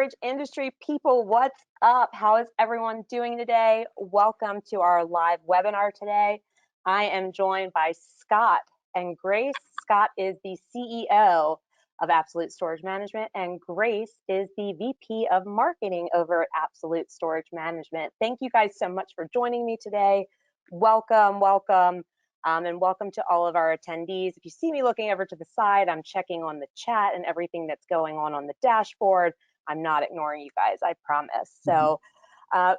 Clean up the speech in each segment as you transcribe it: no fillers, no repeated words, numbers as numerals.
storage industry people, what's up? How is everyone doing today? Welcome to our live webinar today. I am joined by Scott and Grace. Scott is the CEO of Absolute Storage Management, and Grace is the VP of Marketing over at Absolute Storage Management. Thank you guys so much for joining me today. Welcome, welcome. And welcome to all of our attendees. If you see me looking over to the side, I'm checking on the chat and everything that's going on the dashboard. I'm not ignoring you guys, I promise. So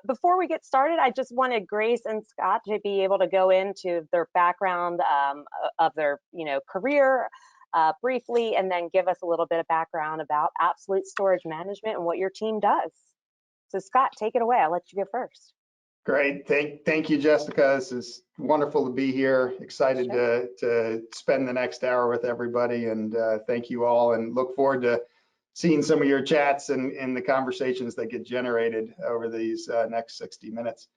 before we get started, I just wanted Grace and Scott to be able to go into their background of their career briefly, and then give us a little bit of background about Absolute Storage Management and what your team does. So Scott, take it away. I'll let you go first. Great. Thank you, Jessica. This is wonderful to be here. Excited to spend the next hour with everybody, and thank you all, and look forward to seeing some of your chats and the conversations that get generated over these next 60 minutes.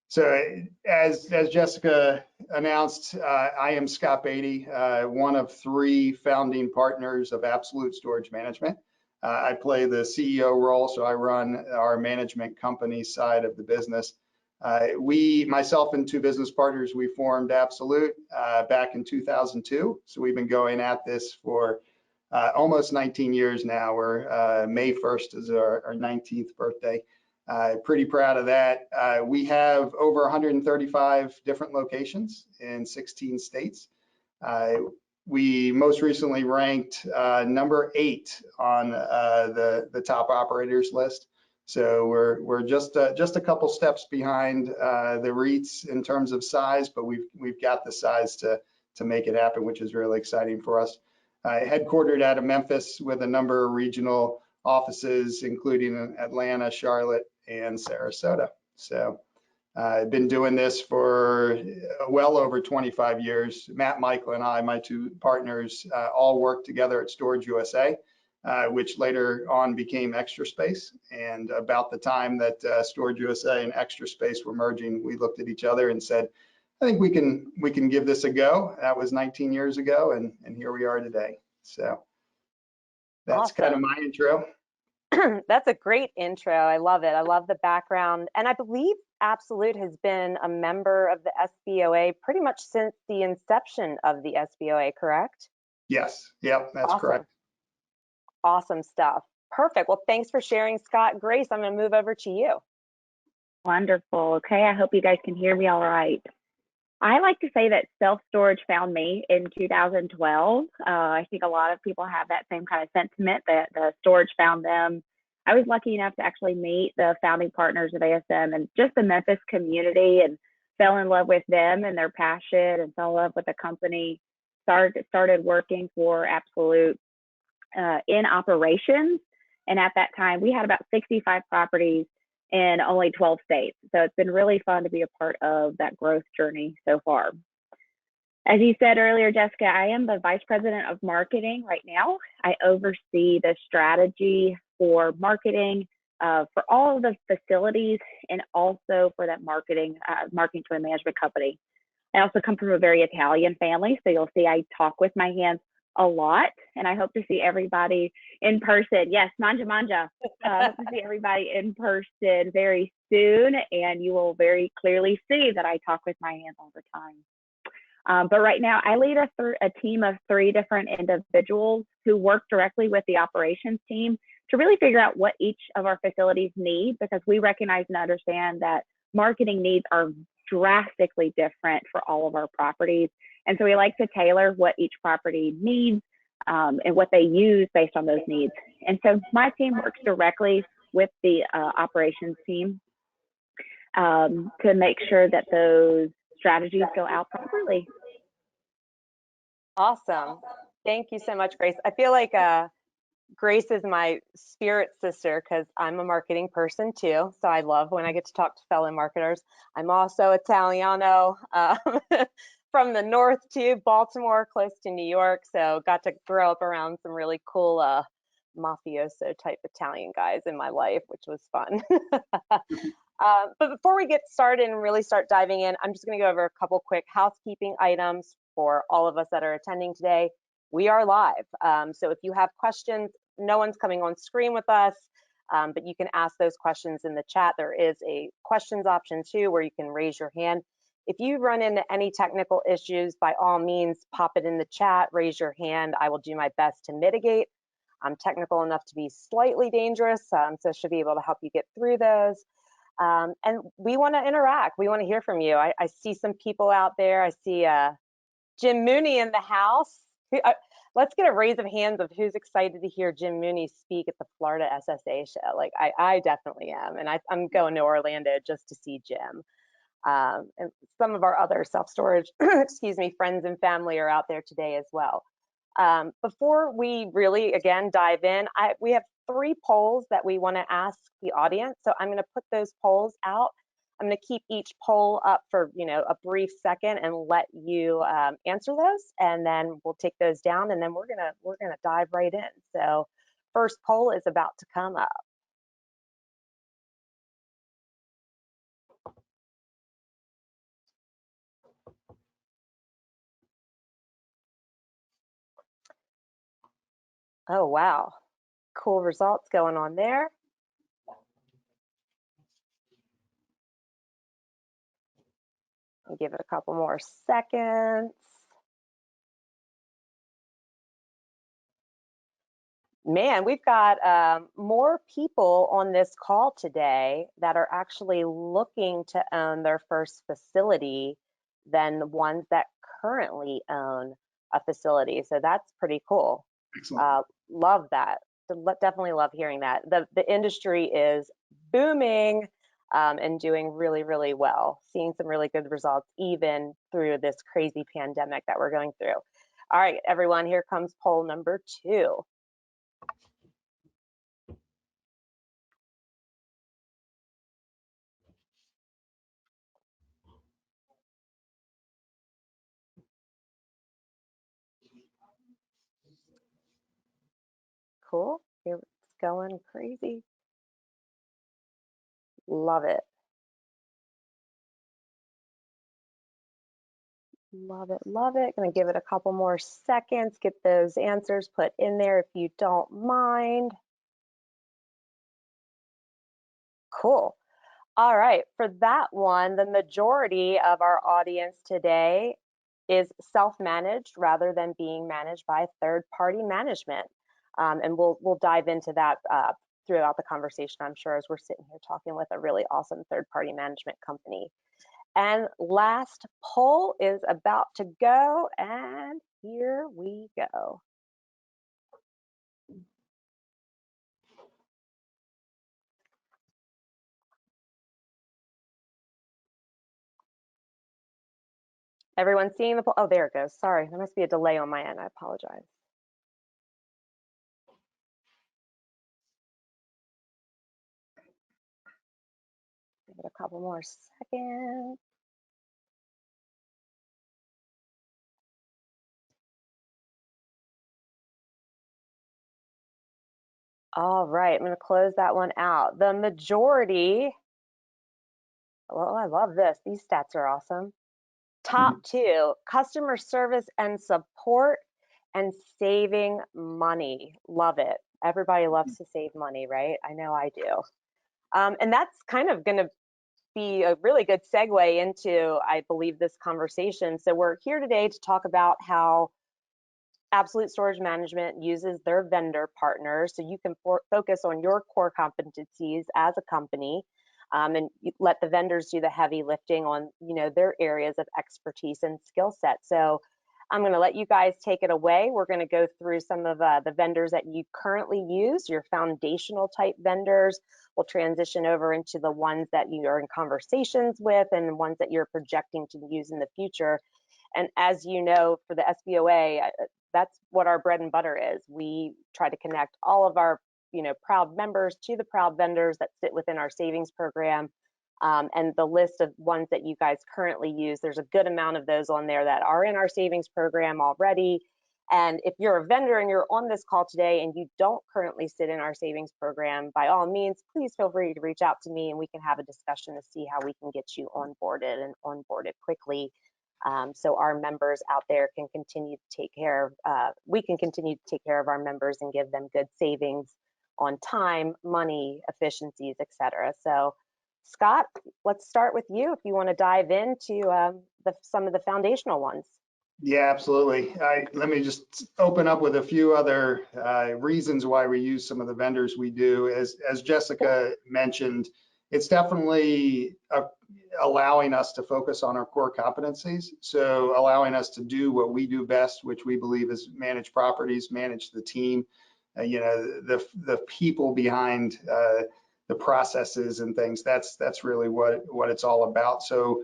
So as Jessica announced, I am Scott Beatty, one of 3 founding partners of Absolute Storage Management. I play the CEO role, so I run our management company side of the business. Myself and 2 business partners, we formed Absolute back in 2002. So we've been going at this for almost 19 years now. We're May 1st is our 19th birthday. Pretty proud of that. We have over 135 different locations in 16 states. We most recently ranked number 8 on the top operators list. So we're just a couple steps behind the REITs in terms of size, but we've got the size to make it happen, which is really exciting for us. Headquartered out of Memphis with a number of regional offices, including Atlanta, Charlotte, and Sarasota. So I've been doing this for well over 25 years. Matt, Michael, and I, my 2 partners, all worked together at Storage USA. Which later on became Extra Space. And about the time that Storage USA and Extra Space were merging, we looked at each other and said, I think we can give this a go. That was 19 years ago, and here we are today. So that's awesome. Kind of my intro. That's a great intro. I love it. I love the background. And I believe Absolute has been a member of the SBOA pretty much since the inception of the SBOA, correct? Yes. Yep, that's awesome. Correct. Awesome stuff. Perfect. Well, thanks for sharing, Scott. Grace, I'm going to move over to you. Wonderful. Okay, I hope you guys can hear me all right. I like to say that self-storage found me in 2012. I think a lot of people have that same kind of sentiment that the storage found them. I was lucky enough to actually meet the founding partners of ASM and just the Memphis community, and fell in love with them and their passion, and fell in love with the company. Started working for Absolute in operations, and at that time we had about 65 properties in only 12 states. So it's been really fun to be a part of that growth journey so far. As you said earlier, Jessica, I am the Vice President of Marketing right now. I oversee the strategy for marketing for all of the facilities, and also for that marketing to a management company. I also come from a very Italian family, so you'll see I talk with my hands a lot, and I hope to see everybody in person. Yes, manja. I hope to see everybody in person very soon, and you will very clearly see that I talk with my hands all the time. But right now, I lead a team of 3 different individuals who work directly with the operations team to really figure out what each of our facilities need, because we recognize and understand that marketing needs are drastically different for all of our properties. And so we like to tailor what each property needs and what they use based on those needs. And so my team works directly with the operations team to make sure that those strategies go out properly. Awesome. Thank you so much, Grace. I feel like Grace is my spirit sister, because I'm a marketing person too. So I love when I get to talk to fellow marketers. I'm also Italiano. From the north too, Baltimore, close to New York. So got to grow up around some really cool mafioso type Italian guys in my life, which was fun. But before we get started and really start diving in, I'm just going to go over a couple quick housekeeping items for all of us that are attending today. We are live. So if you have questions, no one's coming on screen with us. but you can ask those questions in the chat. There is a questions option too, where you can raise your hand. If you run into any technical issues, by all means, pop it in the chat, raise your hand. I will do my best to mitigate. I'm technical enough to be slightly dangerous, so I should be able to help you get through those. And we want to interact. We want to hear from you. I see some people out there. I see Jim Mooney in the house. Let's get a raise of hands of who's excited to hear Jim Mooney speak at the Florida SSA show. Like I definitely am, and I'm going to Orlando just to see Jim. And some of our other self-storage, excuse me, friends and family are out there today as well. Before we really, again, dive in, we have 3 polls that we want to ask the audience. So I'm going to put those polls out. I'm going to keep each poll up for, a brief second and let you answer those, and then we'll take those down, and then we're gonna dive right in. So first poll is about to come up. Oh, wow. Cool results going on there. I'll give it a couple more seconds. Man, we've got more people on this call today that are actually looking to own their first facility than the ones that currently own a facility. So that's pretty cool. Excellent. Love that. Definitely love hearing that. The industry is booming and doing really, really well, seeing some really good results even through this crazy pandemic that we're going through. All right, everyone, here comes poll number 2. Cool. It's going crazy. Love it. Love it. Love it. Gonna give it a couple more seconds, get those answers put in there if you don't mind. Cool. All right. For that one, the majority of our audience today is self-managed rather than being managed by third-party management. And we'll dive into that throughout the conversation, I'm sure, as we're sitting here talking with a really awesome third-party management company. And last poll is about to go, and here we go. Everyone seeing the poll? Oh, there it goes. Sorry, there must be a delay on my end. I apologize. Give it a couple more seconds. All right, I'm going to close that one out. The majority, well, I love this. These stats are awesome. Top 2, customer service and support and saving money. Love it. Everybody loves to save money, right? I know I do. And that's kind of going to be a really good segue into, I believe, this conversation. So we're here today to talk about how Absolute Storage Management uses their vendor partners so you can focus on your core competencies as a company, and let the vendors do the heavy lifting on their areas of expertise and skill set. So I'm going to let you guys take it away. We're going to go through some of the vendors that you currently use, your foundational type vendors. We'll transition over into the ones that you are in conversations with and the ones that you're projecting to use in the future. And as you know, for the SBOA, that's what our bread and butter is. We try to connect all of our proud members to the proud vendors that sit within our savings program. And the list of ones that you guys currently use, there's a good amount of those on there that are in our savings program already. And if you're a vendor and you're on this call today and you don't currently sit in our savings program, by all means, please feel free to reach out to me and we can have a discussion to see how we can get you onboarded and onboarded quickly. So our members out there can continue to take care of, we can continue to take care of our members and give them good savings on time, money, efficiencies, etc. So Scott, let's start with you if you want to dive into some of the foundational ones. Yeah, absolutely. Let me just open up with a few other reasons why we use some of the vendors we do. As Jessica mentioned, it's definitely allowing us to focus on our core competencies. So allowing us to do what we do best, which we believe is manage properties, manage the team, the people behind the processes and things. That's really what it's all about. So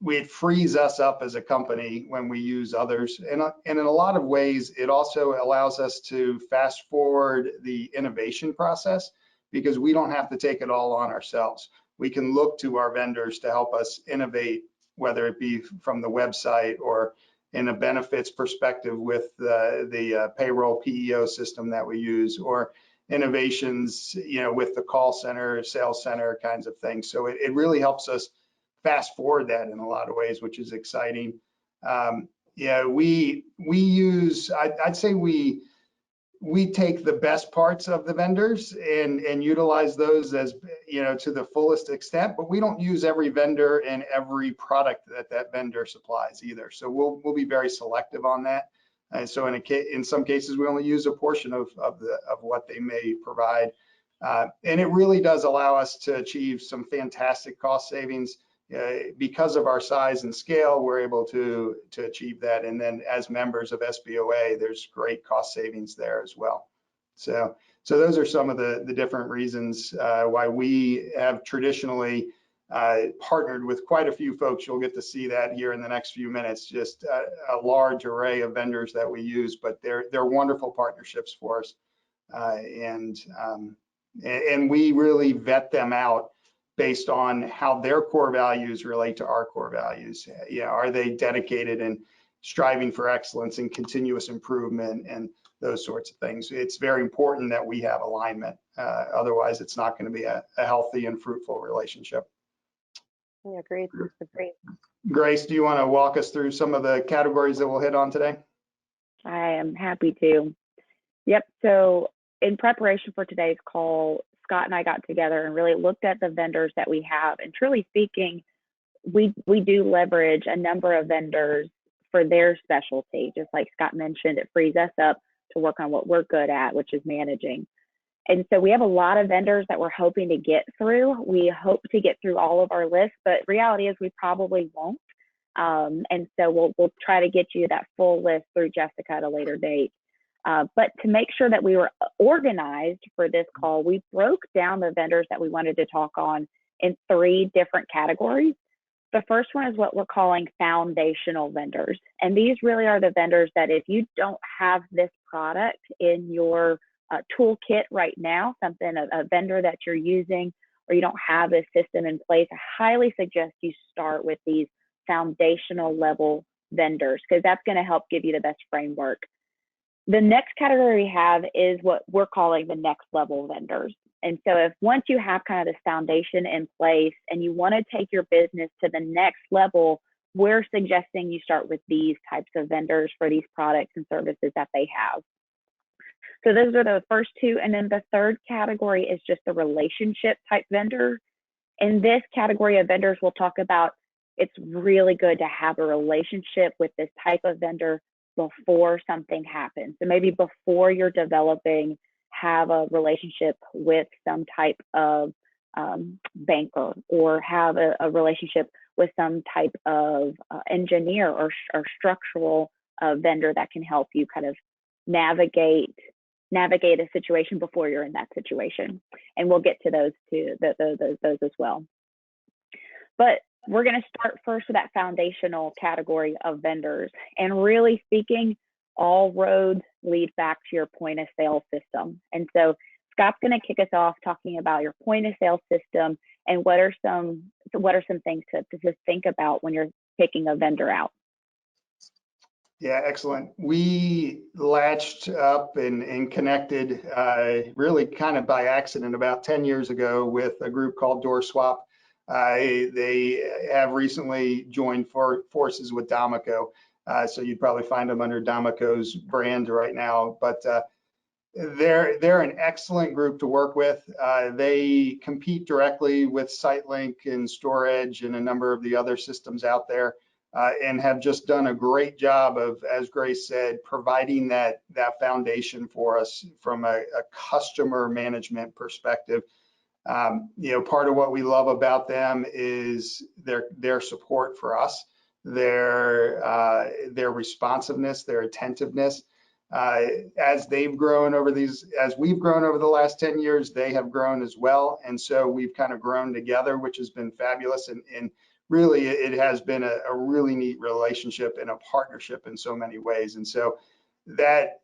it frees us up as a company when we use others. And in a lot of ways, it also allows us to fast forward the innovation process because we don't have to take it all on ourselves. We can look to our vendors to help us innovate, whether it be from the website or in a benefits perspective with the payroll PEO system that we use, or innovations, with the call center, sales center kinds of things. So it really helps us fast forward that in a lot of ways, which is exciting. We use, I'd say we take the best parts of the vendors and utilize those as, to the fullest extent, but we don't use every vendor and every product that vendor supplies either. So we'll be very selective on that. And so in some cases, we only use a portion of what they may provide. And it really does allow us to achieve some fantastic cost savings. Because of our size and scale, we're able to achieve that. And then as members of SBOA, there's great cost savings there as well. So those are some of the different reasons why we have traditionally partnered with quite a few folks. You'll get to see that here in the next few minutes, just a large array of vendors that we use, but they're wonderful partnerships for us. And we really vet them out based on how their core values relate to our core values. Are they dedicated and striving for excellence and continuous improvement and those sorts of things? It's very important that we have alignment. Otherwise, it's not going to be a healthy and fruitful relationship. Yeah, agreed. Grace, do you want to walk us through some of the categories that we'll hit on today? I am happy to. Yep. So in preparation for today's call, Scott and I got together and really looked at the vendors that we have. And truly speaking, we do leverage a number of vendors for their specialty. Just like Scott mentioned, it frees us up to work on what we're good at, which is managing. And so we have a lot of vendors that we're hoping to get through. We hope to get through all of our lists, but reality is we probably won't. And so we'll try to get you that full list through Jessica at a later date. But to make sure that we were organized for this call, we broke down the vendors that we wanted to talk on in 3 different categories. The first one is what we're calling foundational vendors. And these really are the vendors that if you don't have this product in your toolkit right now, a vendor that you're using, or you don't have a system in place, I highly suggest you start with these foundational level vendors, because that's going to help give you the best framework. The next category we have is what we're calling the next level vendors. And so if once you have kind of this foundation in place and you want to take your business to the next level, we're suggesting you start with these types of vendors for these products and services that they have. So those are the first 2. And then the third category is just the relationship type vendor. In this category of vendors, we'll talk about it's really good to have a relationship with this type of vendor before something happens. So maybe before you're developing, have a relationship with some type of banker, or have a relationship with some type of engineer or structural vendor that can help you kind of navigate a situation before you're in that situation. And we'll get to those as well. But we're going to start first with that foundational category of vendors. And really speaking, all roads lead back to your point of sale system. And so Scott's going to kick us off talking about your point of sale system and what are some things to just think about when you're picking a vendor out. Yeah, excellent. We latched up and connected really kind of by accident about 10 years ago with a group called DoorSwap. They have recently joined forces with Domico. So you'd probably find them under Domico's brand right now. But they're an excellent group to work with. They compete directly with SiteLink and StoreEdge and a number of the other systems out there, and have just done a great job of, as Grace said, providing that foundation for us from a customer management perspective. Part of what we love about them is their support for us, their responsiveness, their attentiveness. As we've grown over the last 10 years, they have grown as well. And so we've kind of grown together, which has been fabulous. And really, it has been a really neat relationship and a partnership in so many ways. And so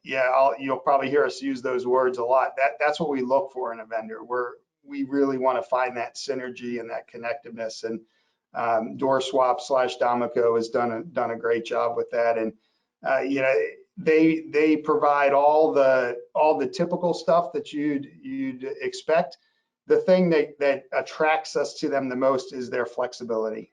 you'll probably hear us use those words a lot. That's what we look for in a vendor. We really want to find that synergy and that connectiveness. And DoorSwap/Domico has done a great job with that. And they provide all the typical stuff that you'd expect. The thing that attracts us to them the most is their flexibility.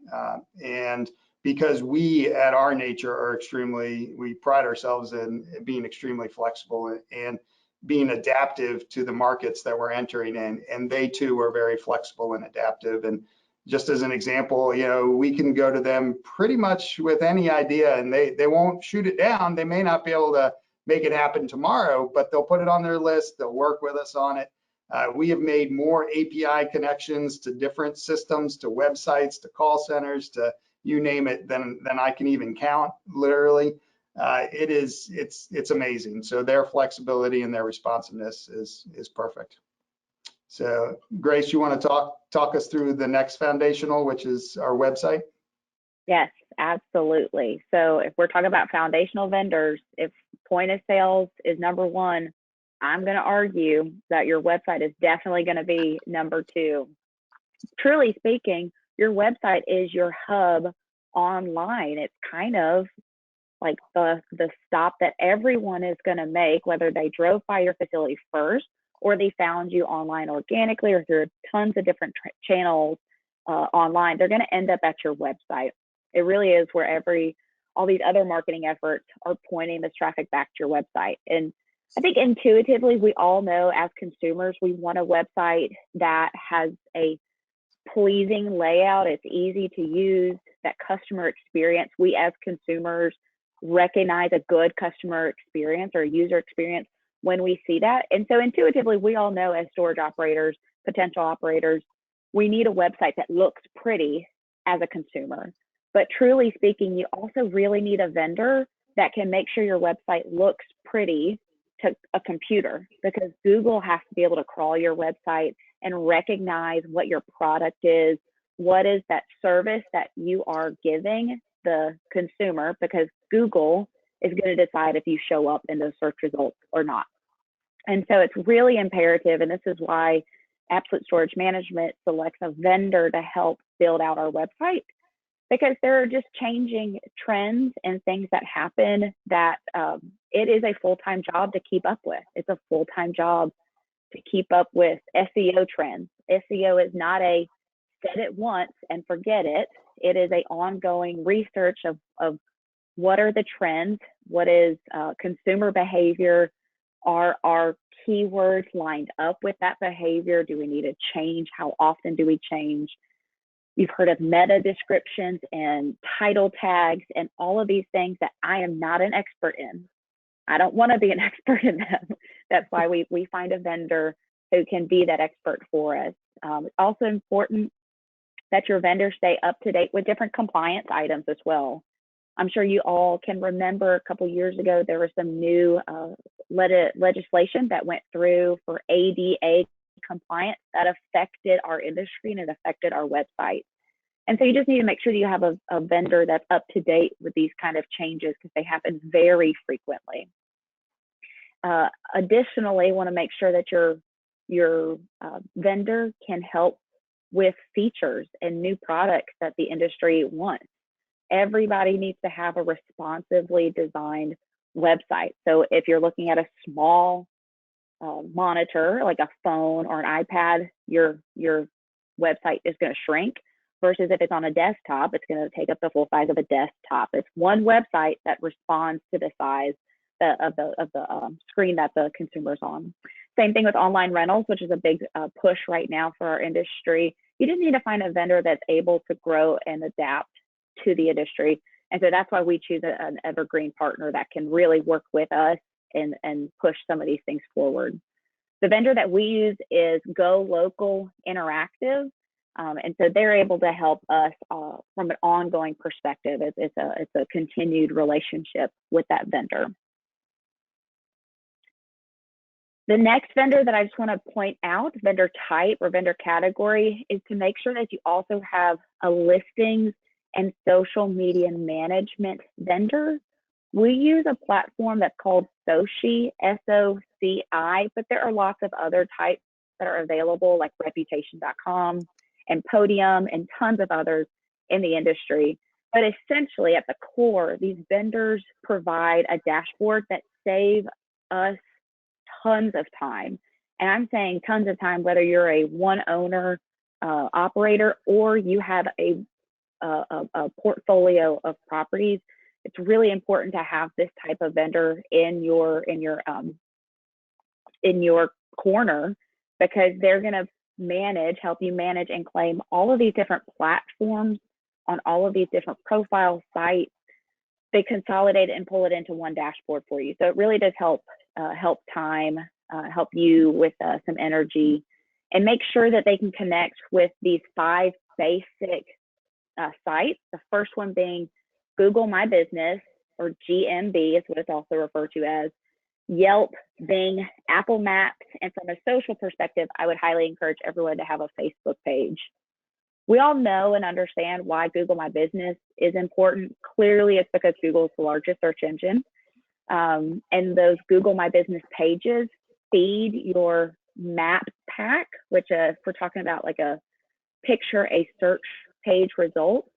And because we at our nature we pride ourselves in being extremely flexible and being adaptive to the markets that we're entering in. And they too are very flexible and adaptive. And just as an example, we can go to them pretty much with any idea and they won't shoot it down. They may not be able to make it happen tomorrow, but they'll put it on their list. They'll work with us on it. We have made more API connections to different systems, to websites, to call centers, to you name it, than I can even count, literally. It's amazing. So their flexibility and their responsiveness is perfect. So Grace, you want to talk us through the next foundational, which is our website? Yes, absolutely. So if we're talking about foundational vendors, if point of sales is number one, I'm going to argue that your website is definitely going to be number two. Truly speaking, your website is your hub online. It's kind of like the stop that everyone is going to make, whether they drove by your facility first or they found you online organically or through tons of different channels online. They're going to end up at your website. It really is where all these other marketing efforts are pointing this traffic back to your website. And I think intuitively, we all know as consumers, we want a website that has a pleasing layout. It's easy to use, that customer experience. We as consumers recognize a good customer experience or user experience when we see that. And so intuitively, we all know as storage operators, potential operators, we need a website that looks pretty as a consumer. But truly speaking, you also really need a vendor that can make sure your website looks pretty to a computer, because Google has to be able to crawl your website and recognize what your product is, what is that service that you are giving the consumer, because Google is going to decide if you show up in those search results or not. And so it's really imperative, and this is why Absolute Storage Management selects a vendor to help build out our website, because there are just changing trends and things that happen that it is a full-time job to keep up with. It's a full-time job to keep up with SEO trends. SEO is not a set it once and forget it. It is an ongoing research of what are the trends, what is consumer behavior, are our keywords lined up with that behavior? Do we need to change? How often do we change? You've heard of meta descriptions and title tags and all of these things that I am not an expert in. I don't want to be an expert in them. That's why we find a vendor who can be that expert for us. It's also important that your vendors stay up to date with different compliance items as well. I'm sure you all can remember a couple years ago, there was some new legislation that went through for ADA compliance that affected our industry and it affected our website. And so you just need to make sure that you have a vendor that's up to date with these kind of changes, because they happen very frequently. Additionally, want to make sure that your vendor can help with features and new products that the industry wants. Everybody needs to have a responsively designed website. So if you're looking at a small monitor, like a phone or an iPad, your website is going to shrink, versus if it's on a desktop, it's going to take up the full size of a desktop. It's one website that responds to the size the screen that the consumer's on. Same thing with online rentals, which is a big push right now for our industry. You just need to find a vendor that's able to grow and adapt to the industry. And so that's why we choose an evergreen partner that can really work with us and push some of these things forward. The vendor that we use is Go Local Interactive. And so they're able to help us from an ongoing perspective. It's a continued relationship with that vendor. The next vendor that I just want to point out, vendor type or vendor category, is to make sure that you also have a listings and social media management vendor. We use a platform that's called Soci, S-O-C-I, but there are lots of other types that are available, like reputation.com and Podium and tons of others in the industry. But essentially at the core, these vendors provide a dashboard that save us tons of time. And I'm saying tons of time, whether you're a one owner operator or you have a portfolio of properties. It's really important to have this type of vendor in your corner, because they're going to help you manage and claim all of these different platforms on all of these different profile sites. They consolidate it and pull it into one dashboard for you. So it really does help time, help you with some energy, and make sure that they can connect with these 5 basic sites. The first one being Google My Business, or GMB is what it's also referred to as, Yelp, Bing, Apple Maps, and from a social perspective, I would highly encourage everyone to have a Facebook page. We all know and understand why Google My Business is important. Clearly, it's because Google is the largest search engine. And those Google My Business pages feed your map pack, which if we're talking about like a search page result,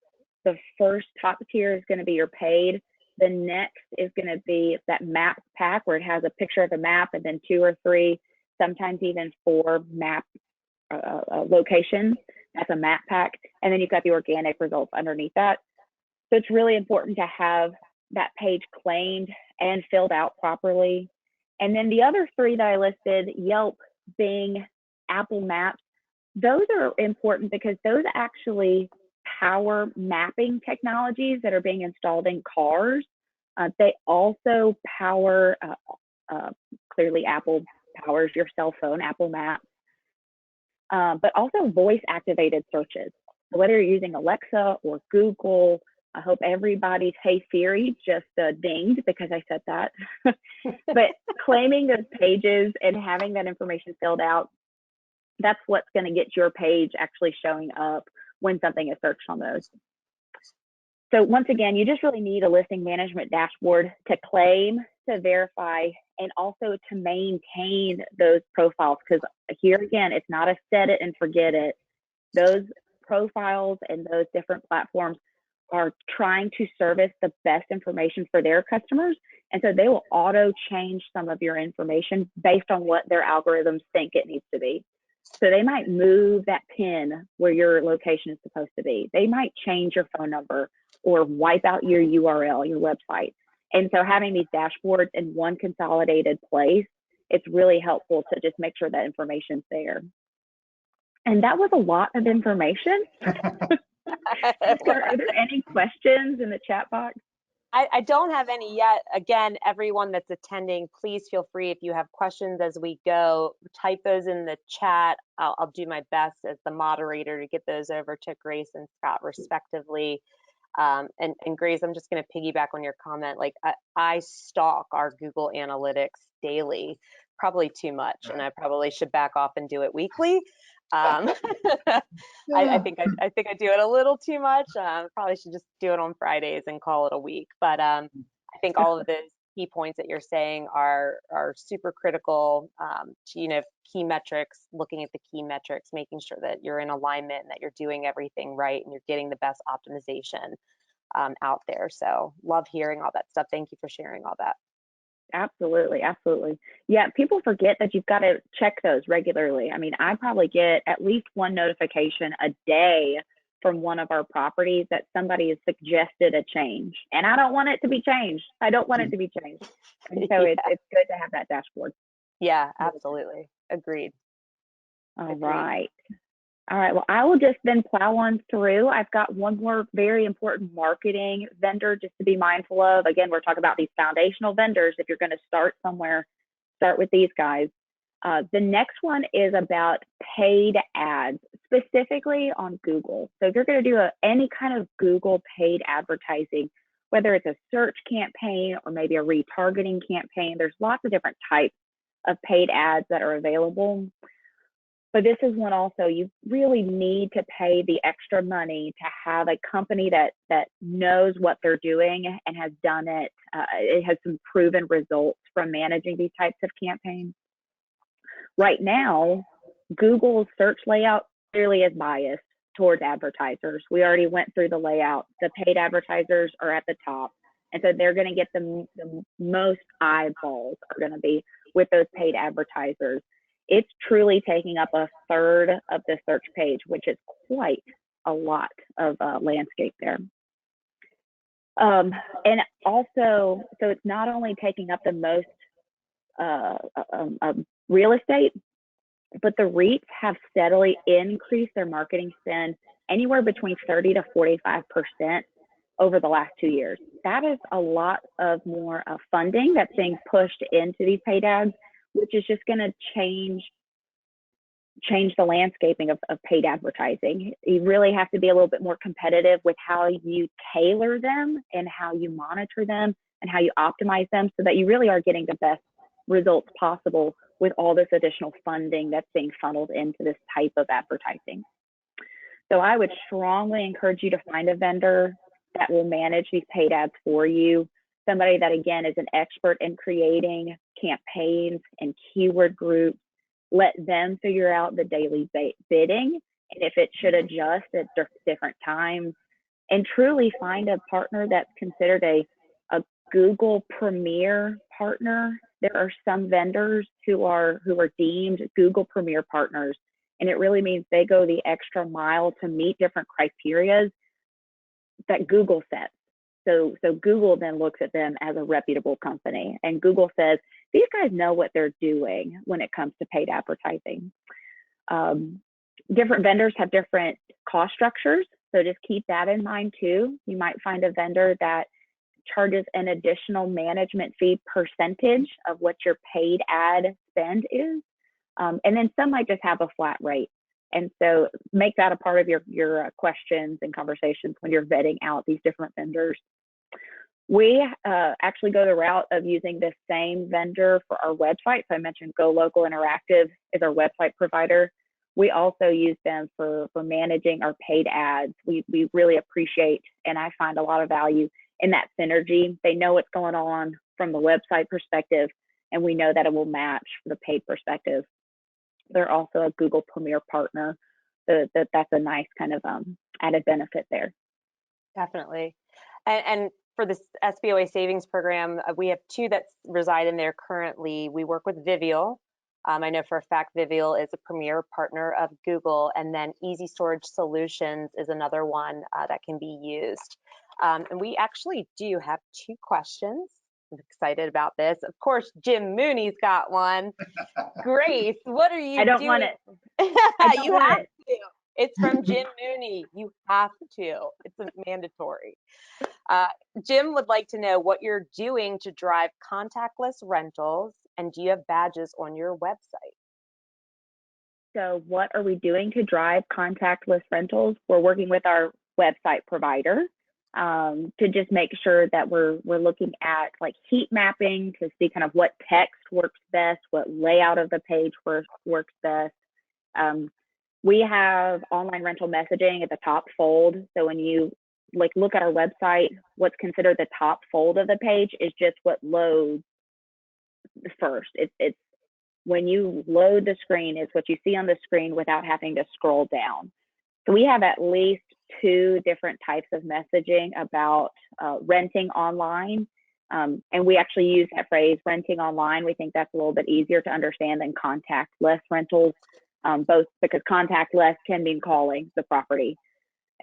the first top tier is going to be your paid. The next is going to be that map pack where it has a picture of a map, and then 2 or 3, sometimes even 4 map locations. That's a map pack. And then you've got the organic results underneath that. So it's really important to have that page claimed and filled out properly. And then the other 3 that I listed, Yelp, Bing, Apple Maps, those are important because those actually power mapping technologies that are being installed in cars. They also power, clearly Apple powers your cell phone, Apple Maps, but also voice activated searches. So whether you're using Alexa or Google, I hope everybody's Hey Siri just dinged because I said that. But claiming those pages and having that information filled out, that's what's going to get your page actually showing up when something is searched on those. So once again, you just really need a listing management dashboard to claim, to verify, and also to maintain those profiles. Because here again, it's not a set it and forget it. Those profiles and those different platforms are trying to service the best information for their customers. And so they will auto change some of your information based on what their algorithms think it needs to be. So they might move that pin where your location is supposed to be. They might change your phone number or wipe out your URL, your website. And so having these dashboards in one consolidated place, it's really helpful to just make sure that information's there. And that was a lot of information. Are there any questions in the chat box? I don't have any yet. Again, everyone that's attending, please feel free, if you have questions as we go, type those in the chat. I'll do my best as the moderator to get those over to Grace and Scott respectively. And Grace, I'm just going to piggyback on your comment. Like I stalk our Google Analytics daily, probably too much, and I probably should back off and do it weekly. I think I do it a little too much. Probably should just do it on Fridays and call it a week. But I think all of those key points that you're saying are super critical to, key metrics, looking at the key metrics, making sure that you're in alignment and that you're doing everything right and you're getting the best optimization out there. So love hearing all that stuff. Thank you for sharing all that. Absolutely, absolutely. Yeah, people forget that you've got to check those regularly. I mean, I probably get at least one notification a day from one of our properties that somebody has suggested a change, and I don't want it to be changed. I don't want it to be changed. And so Yeah. it's good to have that dashboard. Yeah, absolutely. Agreed. All right. All right. Well, I will just then plow on through. I've got one more very important marketing vendor just to be mindful of. Again, we're talking about these foundational vendors. If you're going to start somewhere, start with these guys. The next one is about paid ads, specifically on Google. So if you're going to do any kind of Google paid advertising, whether it's a search campaign or maybe a retargeting campaign, there's lots of different types of paid ads that are available. But this is one also, you really need to pay the extra money to have a company that knows what they're doing and has done it. It has some proven results from managing these types of campaigns. Right now, Google's search layout clearly is biased towards advertisers. We already went through the layout. The paid advertisers are at the top. And so they're going to get the most eyeballs are going to be with those paid advertisers. It's truly taking up a third of the search page, which is quite a lot of landscape there. And also, so it's not only taking up the most real estate, but the REITs have steadily increased their marketing spend anywhere between 30 to 45% over the last 2 years. That is a lot of more funding that's being pushed into these paid ads, which is just going to change the landscaping of paid advertising. You really have to be a little bit more competitive with how you tailor them and how you monitor them and how you optimize them so that you really are getting the best results possible with all this additional funding that's being funneled into this type of advertising. So I would strongly encourage you to find a vendor that will manage these paid ads for you. Somebody that, again, is an expert in creating campaigns and keyword groups. Let them figure out the daily bidding and if it should adjust at different times. And truly find a partner that's considered a Google Premier partner. There are some vendors who are deemed Google Premier partners, and it really means they go the extra mile to meet different criteria that Google sets. So Google then looks at them as a reputable company, and Google says, these guys know what they're doing when it comes to paid advertising. Different vendors have different cost structures, so just keep that in mind too. You might find a vendor that charges an additional management fee percentage of what your paid ad spend is. And then some might just have a flat rate. And so make that a part of your questions and conversations when you're vetting out these different vendors. We actually go the route of using the same vendor for our website. So I mentioned Go Local Interactive is our website provider. We also use them for managing our paid ads. We really appreciate, and I find a lot of value in that synergy. They know what's going on from the website perspective, and we know that it will match from the paid perspective. They're also a Google Premier partner. That's a nice kind of added benefit there. Definitely. And for this SBOA savings program, we have two that reside in there currently. We work with Vivial. I know for a fact Vivial is a premier partner of Google, and then Easy Storage Solutions is another one that can be used. And we actually do have two questions. I'm excited about this. Of course, Jim Mooney's got one. Grace, what are you doing? I don't want it. You have to. It's from Jim Mooney. You have to. It's mandatory. Jim would like to know what you're doing to drive contactless rentals, and do you have badges on your website? So what are we doing to drive contactless rentals? We're working with our website provider to just make sure that we're looking at like heat mapping to see kind of what text works best, what layout of the page works best. We have online rental messaging at the top fold. So when you look at our website, what's considered the top fold of the page is just what loads first. It's when you load the screen, it's what you see on the screen without having to scroll down. So we have at least 2 different types of messaging about renting online. And we actually use that phrase, renting online. We think that's a little bit easier to understand than contactless rentals, both because contactless can mean calling the property.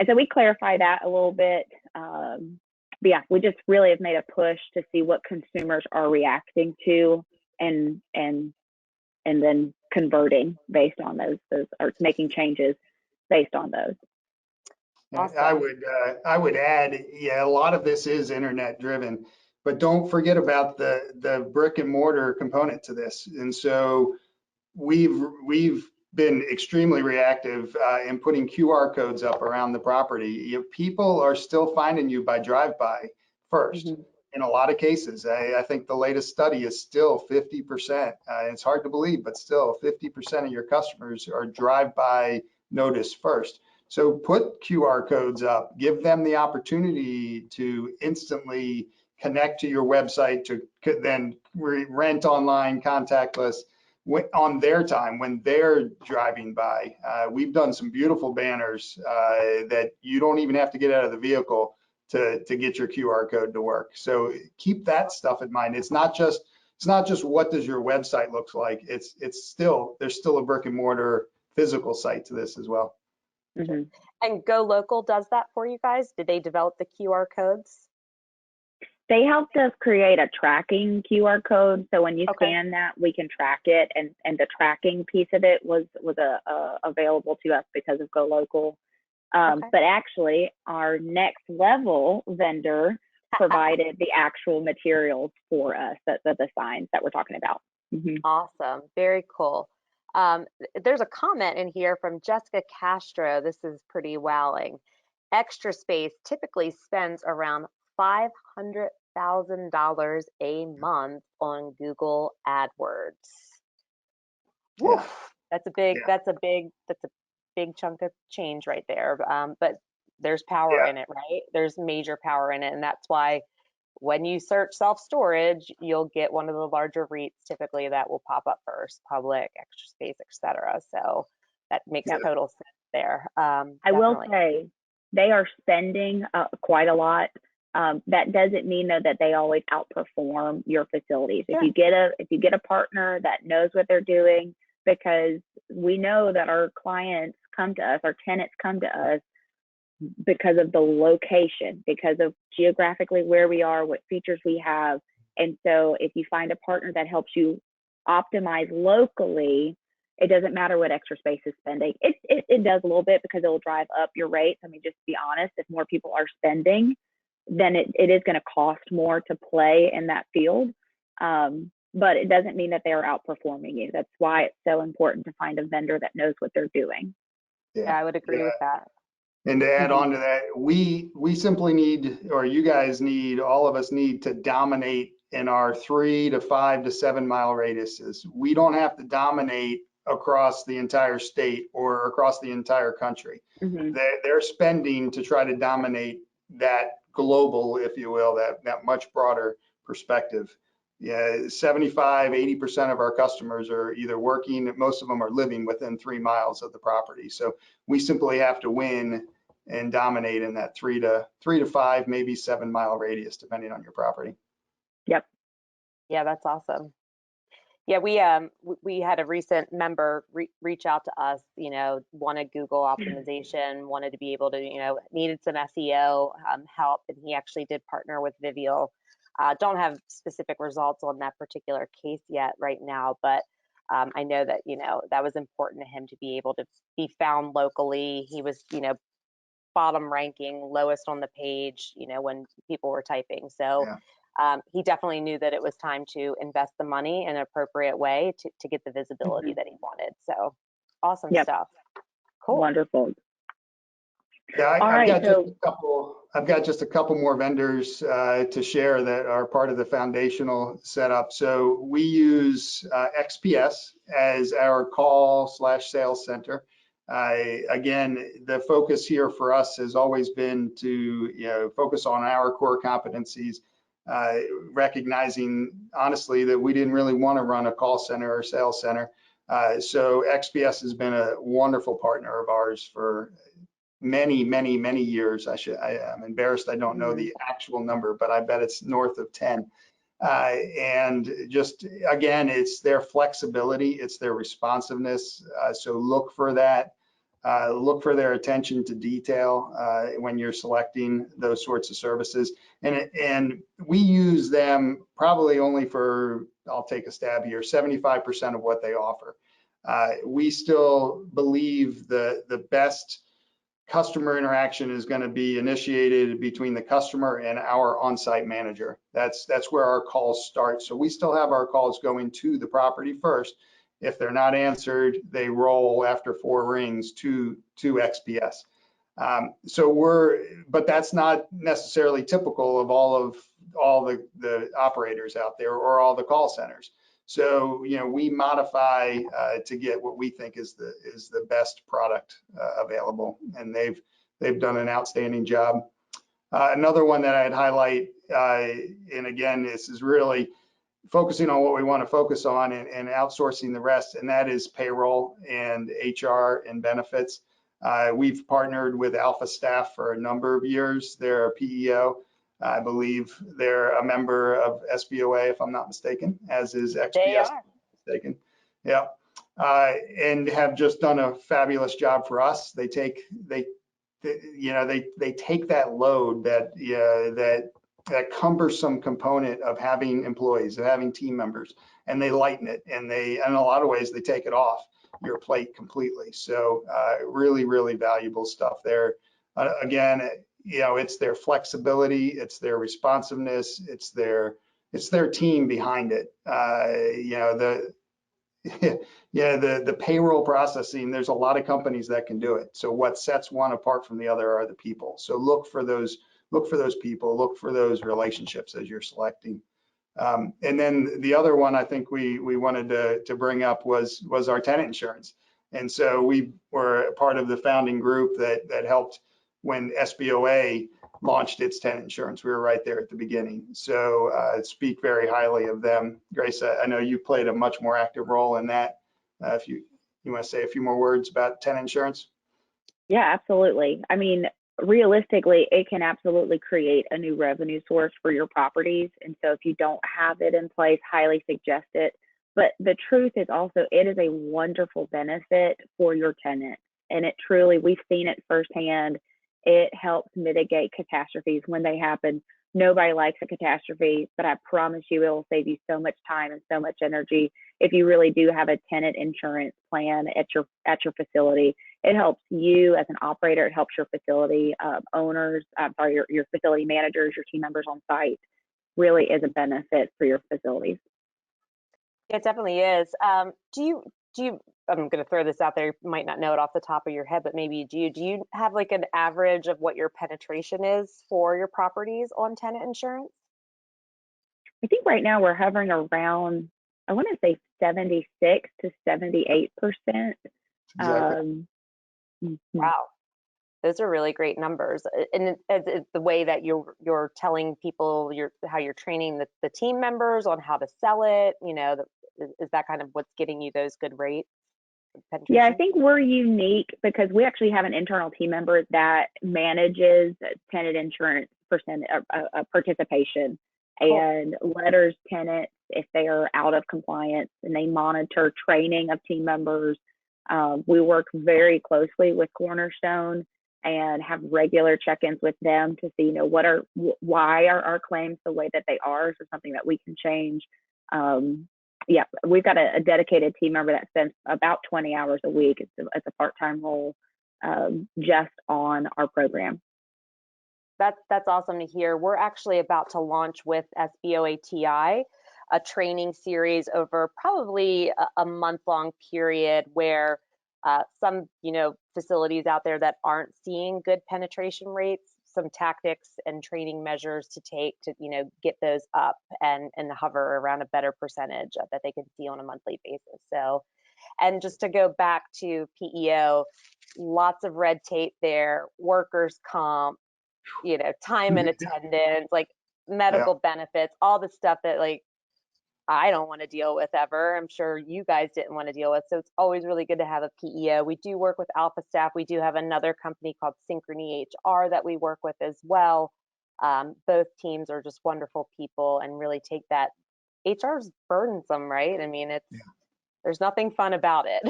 And so we clarify that a little bit. But yeah, we just really have made a push to see what consumers are reacting to and then converting based on those or making changes based on those. Awesome. I would add, yeah, a lot of this is internet driven, but don't forget about the brick and mortar component to this. And so we've been extremely reactive in putting QR codes up around the property. People are still finding you by drive-by first. Mm-hmm. In a lot of cases, I think the latest study is still 50%. It's hard to believe, but still 50% of your customers are drive-by notice first. So put QR codes up, give them the opportunity to instantly connect to your website, to then rent online, contactless, on their time when they're driving by. We've done some beautiful banners that you don't even have to get out of the vehicle to get your QR code to work. So keep that stuff in mind. It's not just what does your website look like. There's still a brick and mortar physical site to this as well. Mm-hmm. And Go Local does that for you guys? Did they develop the QR codes? They helped us create a tracking QR code. So when you scan that, we can track it. And the tracking piece of it was available to us because of Go Local. But actually, our next level vendor provided the actual materials for us, the signs that we're talking about. Mm-hmm. Awesome. Very cool. There's a comment in here from Jessica Castro. This is pretty wowing. Extra Space typically spends around $500,000 a month on Google AdWords. Yeah. That's a big chunk of change right there. But there's power in it, right? There's major power in it, and that's why when you search self-storage, you'll get one of the larger REITs typically that will pop up first: Public, Extra Space, etc. So that makes total sense there. I will say they are spending quite a lot. That doesn't mean though that they always outperform your facilities. If you get a partner that knows what they're doing, because we know that our clients come to us, our tenants come to us because of the location, because of geographically where we are, what features we have. And so if you find a partner that helps you optimize locally, it doesn't matter what Extra Space is spending. It does a little bit because it will drive up your rates. I mean, just to be honest, if more people are spending, then it is going to cost more to play in that field. But it doesn't mean that they are outperforming you. That's why it's so important to find a vendor that knows what they're doing. Yeah, I would agree with that. And to add on to that, we simply need, or you guys need, all of us need to dominate in our 3 to 5 to 7 mile radiuses. We don't have to dominate across the entire state or across the entire country. Mm-hmm. They're spending to try to dominate that global, if you will, that much broader perspective. Yeah, 75, 80% of our customers are either working, most of them are living within 3 miles of the property. So we simply have to win and dominate in that 3 to 5, maybe 7 mile radius, depending on your property. Yep. Yeah, that's awesome. Yeah, we had a recent member reach out to us, wanted Google optimization, wanted to be able to, needed some SEO help, and he actually did partner with Vivial. Don't have specific results on that particular case yet right now, but I know that, that was important to him to be able to be found locally. He was, bottom ranking, lowest on the page, when people were typing. So he definitely knew that it was time to invest the money in an appropriate way to get the visibility that he wanted. So awesome stuff. Cool. Wonderful. Yeah, I've got just a couple more vendors to share that are part of the foundational setup. So we use XPS as our call/sales center. Again, the focus here for us has always been to focus on our core competencies, recognizing honestly that we didn't really want to run a call center or sales center. So XPS has been a wonderful partner of ours for many, many, many years. I'm embarrassed I don't know the actual number, but I bet it's north of 10. And just, again, it's their flexibility, it's their responsiveness. So look for that. Look for their attention to detail when you're selecting those sorts of services. And we use them probably only for, I'll take a stab here, 75% of what they offer. We still believe the best customer interaction is going to be initiated between the customer and our on-site manager. That's where our calls start. So we still have our calls going to the property first. If they're not answered, they roll after 4 rings to XPS. But that's not necessarily typical of all the operators out there or all the call centers. So, we modify to get what we think is the best product available, and they've done an outstanding job. Another one that I'd highlight, and again, this is really focusing on what we want to focus on and outsourcing the rest, and that is payroll and HR and benefits. We've partnered with Alpha Staff for a number of years. They're a PEO. I believe they're a member of SBOA, if I'm not mistaken, as is XPS. They are. Mistaken. Yeah, and have just done a fabulous job for us. They take that load, that cumbersome component of having employees, of having team members, and they lighten it, and in a lot of ways they take it off your plate completely. So really, really valuable stuff there. Again, it's their flexibility, it's their responsiveness, it's their team behind it. The payroll processing, there's a lot of companies that can do it. So what sets one apart from the other are the people. So look for those people, look for those relationships as you're selecting. And then the other one I think we wanted to bring up was our tenant insurance. And so we were a part of the founding group that helped when SBOA launched its tenant insurance. We were right there at the beginning. So speak very highly of them. Grace, I know you played a much more active role in that. If you want to say a few more words about tenant insurance. Yeah, absolutely. I mean, realistically, it can absolutely create a new revenue source for your properties. And so if you don't have it in place, highly suggest it. But the truth is also, it is a wonderful benefit for your tenants. And it truly, we've seen it firsthand. It helps mitigate catastrophes when they happen. Nobody likes a catastrophe, but I promise you it will save you so much time and so much energy if you really do have a tenant insurance plan at your facility. It helps you as an operator. It helps your facility owners, your facility managers, your team members on site. Really is a benefit for your facilities. It definitely is. Do you, I'm going to throw this out there, you might not know it off the top of your head, but maybe do you have like an average of what your penetration is for your properties on tenant insurance? I think right now we're hovering around, I want to say 76 to 78%. Exactly. Wow. Those are really great numbers. And it's the way that you're telling people how you're training the team members on how to sell it, is that kind of what's getting you those good rates? Yeah, I think we're unique because we actually have an internal team member that manages tenant insurance participation and letters tenants if they are out of compliance, and they monitor training of team members. We work very closely with Cornerstone and have regular check-ins with them to see, why are our claims the way that they are? Is there something that we can change? Yeah, we've got a dedicated team member that spends about 20 hours a week. It's a part-time role just on our program. That's awesome to hear. We're actually about to launch with SBOATI a training series over probably a month-long period where some facilities out there that aren't seeing good penetration rates, some tactics and training measures to take to get those up and hover around a better percentage that they can see on a monthly basis. So, and just to go back to PEO, lots of red tape there, workers comp, time and attendance, like medical benefits, all the stuff that I don't want to deal with ever. I'm sure you guys didn't want to deal with. So it's always really good to have a PEO. We do work with Alpha Staff. We do have another company called Synchrony HR that we work with as well. Both teams are just wonderful people and really take that. HR's burdensome, right? I mean, there's nothing fun about it.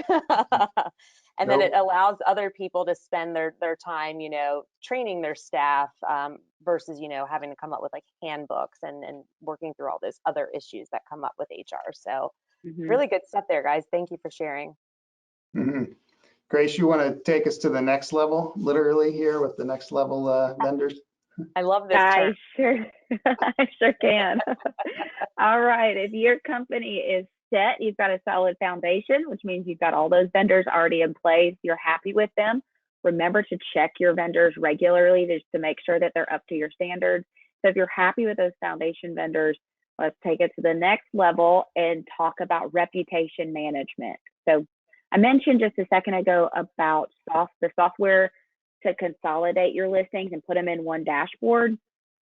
And then it allows other people to spend their time, training their staff versus, having to come up with like handbooks and working through all those other issues that come up with HR. So really good stuff there, guys. Thank you for sharing. Grace, you want to take us to the next level, literally here with the next level vendors? I love this term. I sure can. All right. If your company is set, you've got a solid foundation, which means you've got all those vendors already in place. You're happy with them. Remember to check your vendors regularly just to make sure that they're up to your standards. So if you're happy with those foundation vendors, let's take it to the next level and talk about reputation management. So I mentioned just a second ago about the software to consolidate your listings and put them in one dashboard.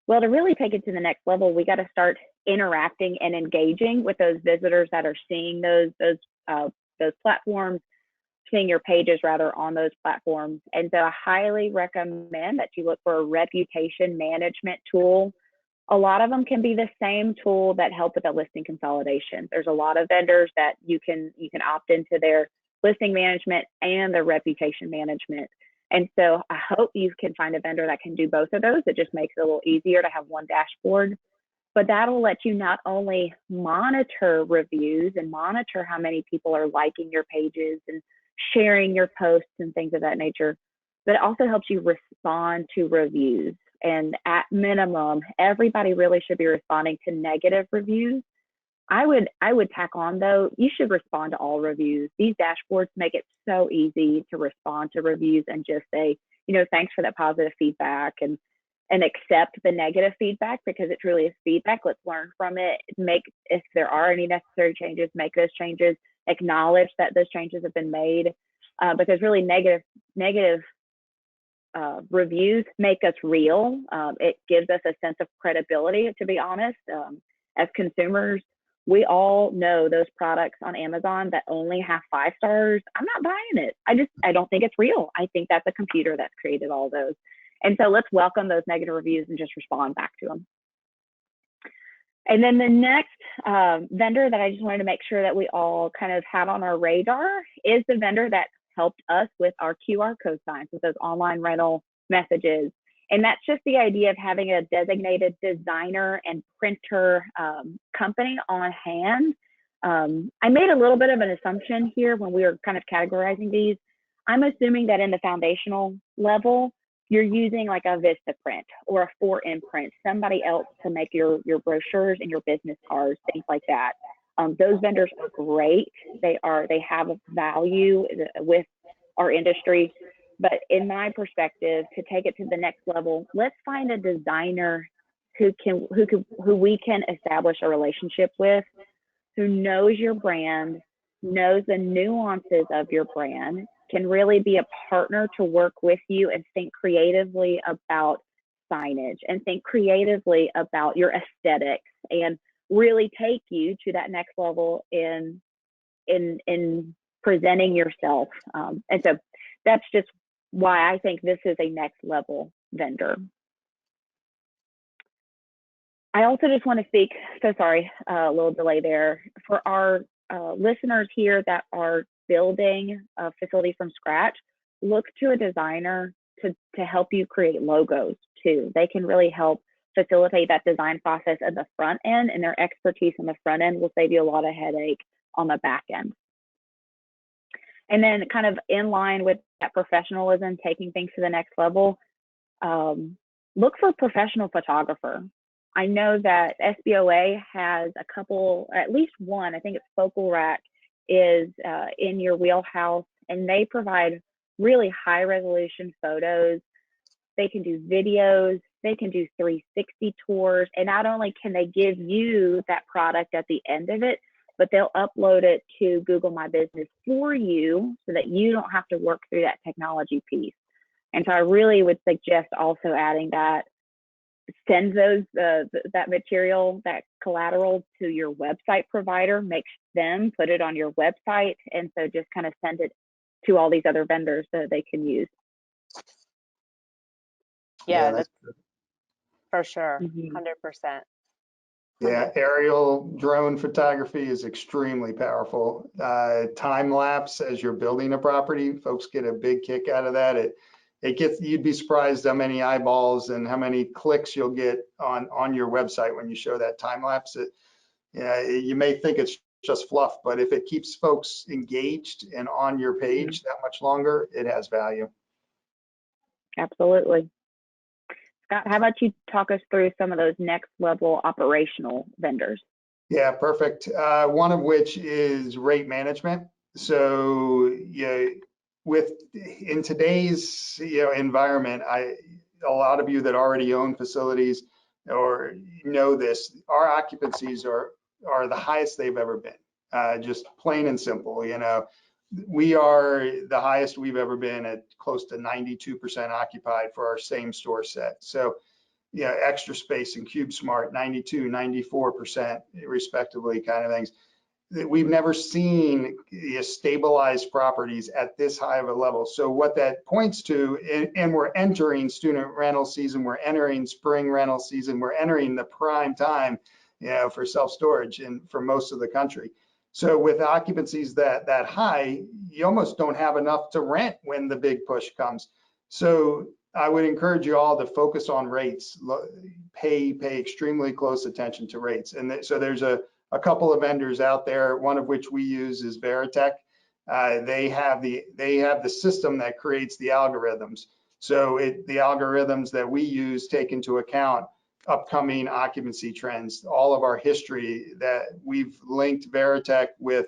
Well, to really take it to the next level, we got to start interacting and engaging with those visitors that are seeing those platforms, seeing your pages rather on those platforms. And so I highly recommend that you look for a reputation management tool. A lot of them can be the same tool that help with the listing consolidation. There's a lot of vendors that you can opt into their listing management and their reputation management. And so I hope you can find a vendor that can do both of those. It just makes it a little easier to have one dashboard, but that'll let you not only monitor reviews and monitor how many people are liking your pages and sharing your posts and things of that nature, but it also helps you respond to reviews. And at minimum, everybody really should be responding to negative reviews. I would tack on though, you should respond to all reviews. These dashboards make it so easy to respond to reviews and just say, thanks for that positive feedback and accept the negative feedback because it truly is feedback. Let's learn from it. If there are any necessary changes, make those changes, acknowledge that those changes have been made because really negative reviews make us real. It gives us a sense of credibility, to be honest. As consumers, we all know those products on Amazon that only have 5 stars. I'm not buying it. I don't think it's real. I think that's a computer that's created all those. And so let's welcome those negative reviews and just respond back to them. And then the next vendor that I just wanted to make sure that we all kind of had on our radar is the vendor that helped us with our QR code signs, with those online rental messages. And that's just the idea of having a designated designer and printer company on hand. I made a little bit of an assumption here when we were kind of categorizing these. I'm assuming that in the foundational level, you're using like a Vistaprint or a 4imprint, somebody else to make your brochures and your business cards, things like that. Those vendors are great. They have a value with our industry. But in my perspective, to take it to the next level, let's find a designer who we can establish a relationship with, who knows your brand, knows the nuances of your brand, can really be a partner to work with you and think creatively about signage and think creatively about your aesthetics and really take you to that next level in presenting yourself. And so that's just why I think this is a next level vendor. I also just want to speak, so sorry, a little delay there, for our listeners here that are building a facility from scratch, look to a designer to help you create logos too. They can really help facilitate that design process at the front end, and their expertise on the front end will save you a lot of headache on the back end. And then kind of in line with that professionalism, taking things to the next level, look for a professional photographer. I know that SBOA has a couple, at least one, I think it's Focal Rack, is in your wheelhouse, and they provide really high resolution photos. They can do videos, they can do 360 tours, and not only can they give you that product at the end of it, but they'll upload it to Google My Business for you so that you don't have to work through that technology piece. And so I really would suggest also adding that. Send those that material, that collateral to your website provider, make them put it on your website, and so just kind of send it to all these other vendors so that they can use. Yeah, that's for sure, 100%. Yeah, aerial drone photography is extremely powerful. Time lapse as you're building a property, folks get a big kick out of that. It gets, you'd be surprised how many eyeballs and how many clicks you'll get on your website when you show that time lapse. Yeah, you may think it's just fluff, but if it keeps folks engaged and on your page that much longer, it has value. Absolutely. Scott, how about you talk us through some of those next level operational vendors? Yeah, perfect. One of which is rate management. So yeah, in today's environment, a lot of you that already own facilities or know this, our occupancies are the highest they've ever been. Just plain and simple. We are the highest we've ever been at close to 92% occupied for our same store set. So yeah, Extra Space and CubeSmart, 92, 94% respectively, kind of things. We've never seen stabilized properties at this high of a level. So what that points to, and we're entering student rental season, we're entering spring rental season, we're entering the prime time, for self-storage and for most of the country. So with occupancies that high, you almost don't have enough to rent when the big push comes. So I would encourage you all to focus on rates, pay extremely close attention to rates. And so there's a couple of vendors out there, one of which we use is Veritech. They have the system that creates the algorithms. So the algorithms that we use take into account upcoming occupancy trends, all of our history that we've linked Veritech with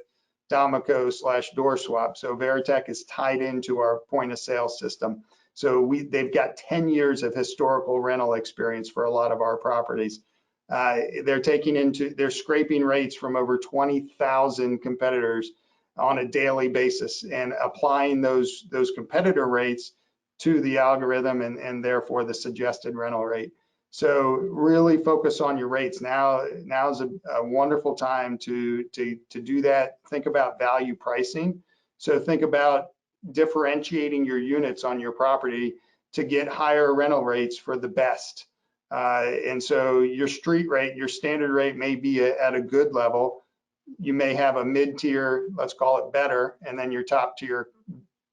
Domico/DoorSwap. So Veritech is tied into our point of sale system. So they've got 10 years of historical rental experience for a lot of our properties. They're scraping rates from over 20,000 competitors on a daily basis and applying those competitor rates to the algorithm and therefore the suggested rental rate. So really focus on your rates. Now is a wonderful time to do that. Think about value pricing. So think about differentiating your units on your property to get higher rental rates for the best. And so your street rate, your standard rate may be at a good level. You may have a mid-tier, let's call it better, and then your top tier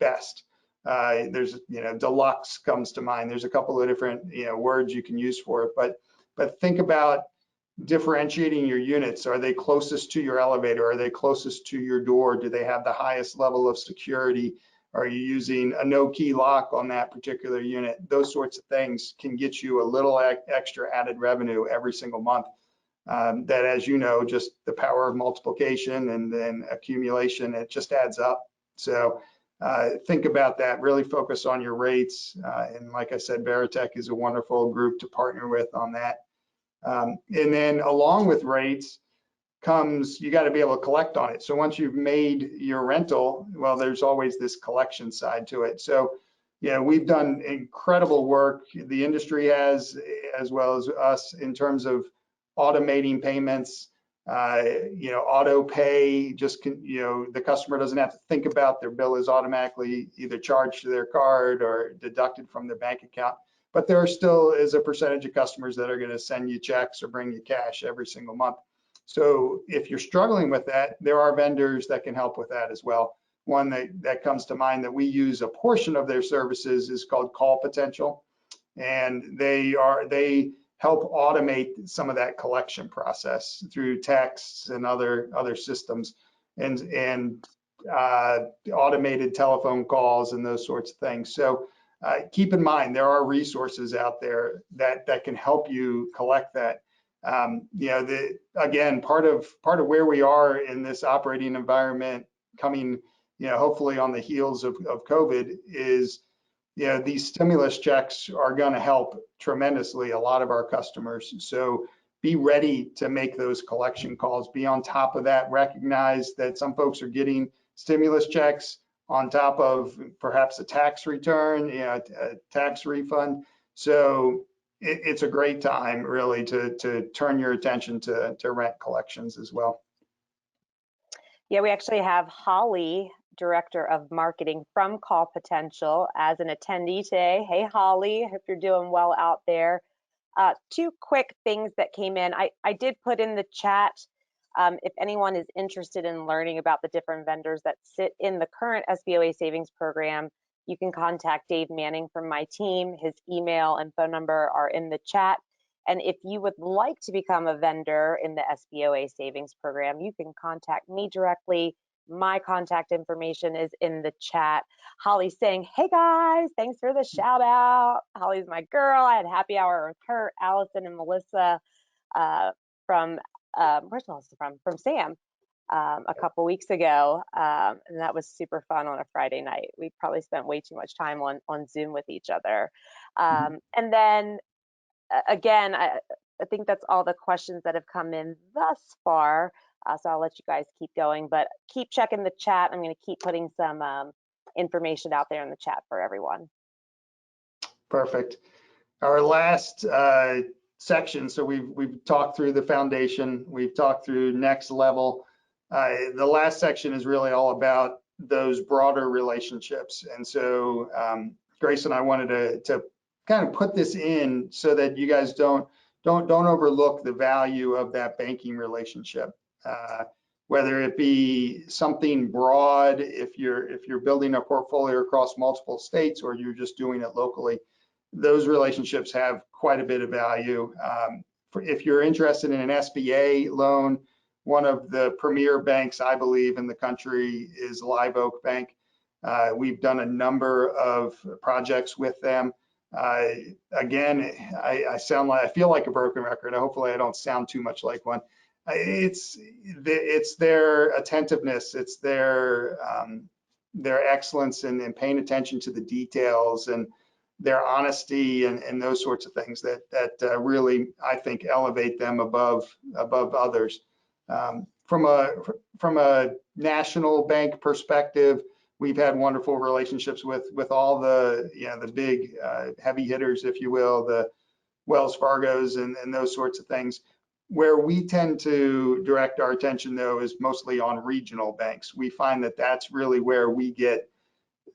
best. There's, deluxe comes to mind. There's a couple of different, words you can use for it, but think about differentiating your units. Are they closest to your elevator? Are they closest to your door? Do they have the highest level of security? Are you using a no key lock on that particular unit? Those sorts of things can get you a little extra added revenue every single month. That, as you know, just the power of multiplication and then accumulation, it just adds up. So think about that, really focus on your rates. And like I said, Veritech is a wonderful group to partner with on that. And then along with rates comes, you got to be able to collect on it. So once you've made your rental, well, there's always this collection side to it. So, we've done incredible work. The industry has, as well as us, in terms of automating payments, auto pay, the customer doesn't have to think about their bill is automatically either charged to their card or deducted from their bank account. But there still is a percentage of customers that are going to send you checks or bring you cash every single month. So if you're struggling with that, there are vendors that can help with that as well. One that comes to mind that we use a portion of their services is called Call Potential. And they help automate some of that collection process through texts and other systems and automated telephone calls and those sorts of things. So keep in mind, there are resources out there that can help you collect that. Again, part of where we are in this operating environment coming, hopefully on the heels of COVID is, these stimulus checks are going to help tremendously a lot of our customers. So be ready to make those collection calls, be on top of that, recognize that some folks are getting stimulus checks on top of perhaps a tax return, a tax refund. So it's a great time really to turn your attention to rent collections as well. Yeah, we actually have Holly, Director of Marketing from Call Potential, as an attendee today. Hey, Holly, hope you're doing well out there. Two quick things that came in. I did put in the chat, if anyone is interested in learning about the different vendors that sit in the current SBOA savings program, you can contact Dave Manning from my team. His email and phone number are in the chat. And if you would like to become a vendor in the SBOA savings program, you can contact me directly. My contact information is in the chat. Holly's saying, hey guys, thanks for the shout out. Holly's my girl. I had happy hour with her, Allison and Melissa from, where's Melissa from? From Sam a couple weeks ago. And that was super fun on a Friday night. We probably spent way too much time on Zoom with each other. And then again, I think that's all the questions that have come in thus far. So I'll let you guys keep going, but keep checking the chat. I'm going to keep putting some information out there in the chat for everyone. Perfect. Our last section, so we've talked through the foundation, we've talked through next level. The last section is really all about those broader relationships. And so Grace and I wanted to kind of put this in so that you guys don't overlook the value of that banking relationship. Whether it be something broad, if you're building a portfolio across multiple states, or you're just doing it locally, those relationships have quite a bit of value. If you're interested in an SBA loan, one of the premier banks, I believe, in the country is Live Oak Bank. We've done a number of projects with them. Again, I feel like a broken record. Hopefully I don't sound too much like one. It's their attentiveness, it's their excellence in paying attention to the details, and their honesty and those sorts of things that really, I think, elevate them above others. From a national bank perspective, we've had wonderful relationships with all the big heavy hitters, if you will, the Wells Fargos and those sorts of things. Where we tend to direct our attention, though, is mostly on regional banks. We find that that's really where we get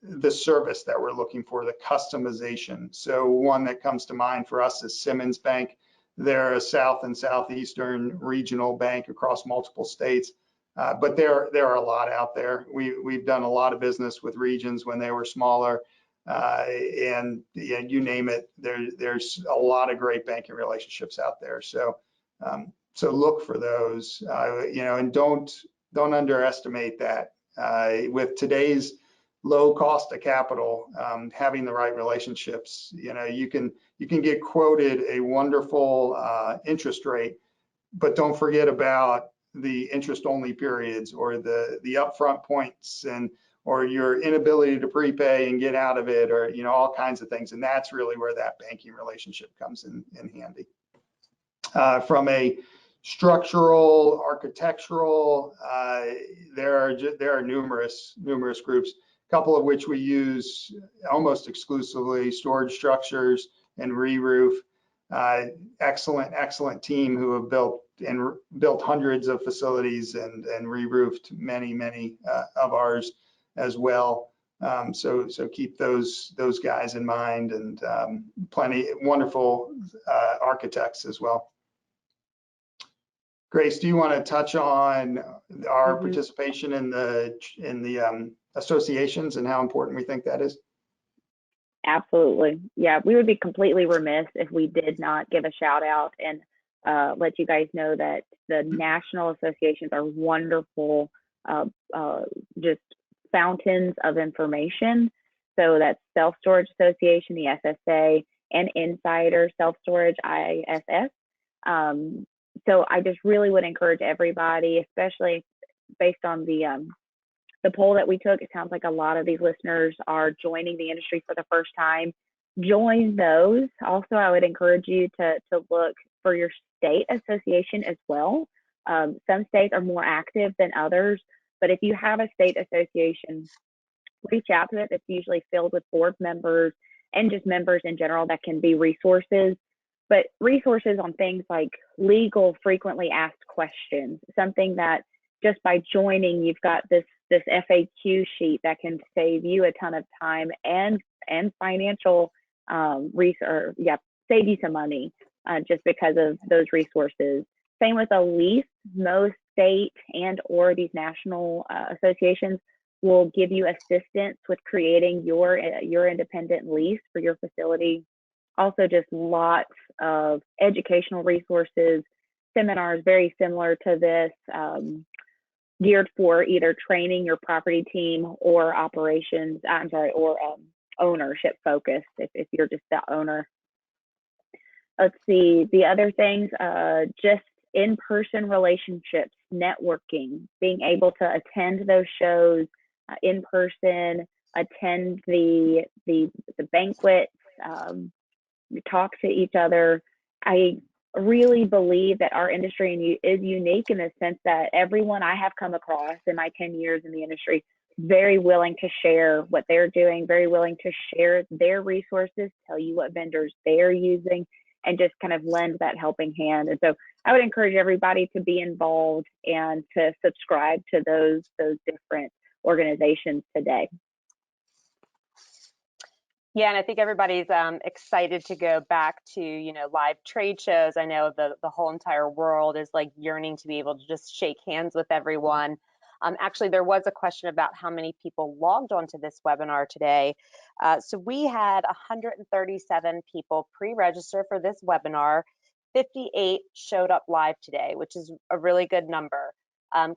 the service that we're looking for, the customization. So one that comes to mind for us is Simmons Bank. They're a South and Southeastern regional bank across multiple states, but there are a lot out there. We've done a lot of business with regions when they were smaller, and you name it. There's a lot of great banking relationships out there. So look for those, and don't underestimate that. With today's low cost of capital, having the right relationships, you can get quoted a wonderful interest rate, but don't forget about the interest only periods, or the upfront points, or your inability to prepay and get out of it, or all kinds of things. And that's really where that banking relationship comes in handy. From a structural, architectural, there are numerous groups, a couple of which we use almost exclusively: Storage Structures and Reroof. Excellent team who have built hundreds of facilities and re-roofed many of ours as well. So keep those guys in mind, and plenty wonderful architects as well. Grace, do you want to touch on our participation in the associations and how important we think that is? Absolutely. Yeah, we would be completely remiss if we did not give a shout out and let you guys know that the national associations are wonderful, just fountains of information. So that's Self Storage Association, the SSA, and Insider Self Storage, ISS. So I just really would encourage everybody, especially based on the poll that we took. It sounds like a lot of these listeners are joining the industry for the first time. Join those. Also, I would encourage you to look for your state association as well. Some states are more active than others, but if you have a state association, reach out to it. It's usually filled with board members and just members in general that can be resources. But resources on things like legal frequently asked questions, something that just by joining, you've got this FAQ sheet that can save you a ton of time and financial save you some money. just because of those resources. Same with a lease. Most state and or these national associations will give you assistance with creating your independent lease for your facility. Also, just lots of educational resources, seminars very similar to this, geared for either training your property team or operations, or ownership focused if you're just the owner. Let's see, the other things, just in-person relationships, networking, being able to attend those shows in person, attend the banquets, talk to each other. I really believe that our industry is unique in the sense that everyone I have come across in my 10 years in the industry, very willing to share what they're doing, very willing to share their resources, tell you what vendors they're using, and just kind of lend that helping hand. And so I would encourage everybody to be involved and to subscribe to those different organizations today. Yeah, and I think everybody's excited to go back to, live trade shows. I know the whole entire world is like yearning to be able to just shake hands with everyone. Actually, there was a question about how many people logged onto this webinar today. So we had 137 people pre-register for this webinar. 58 showed up live today, which is a really good number.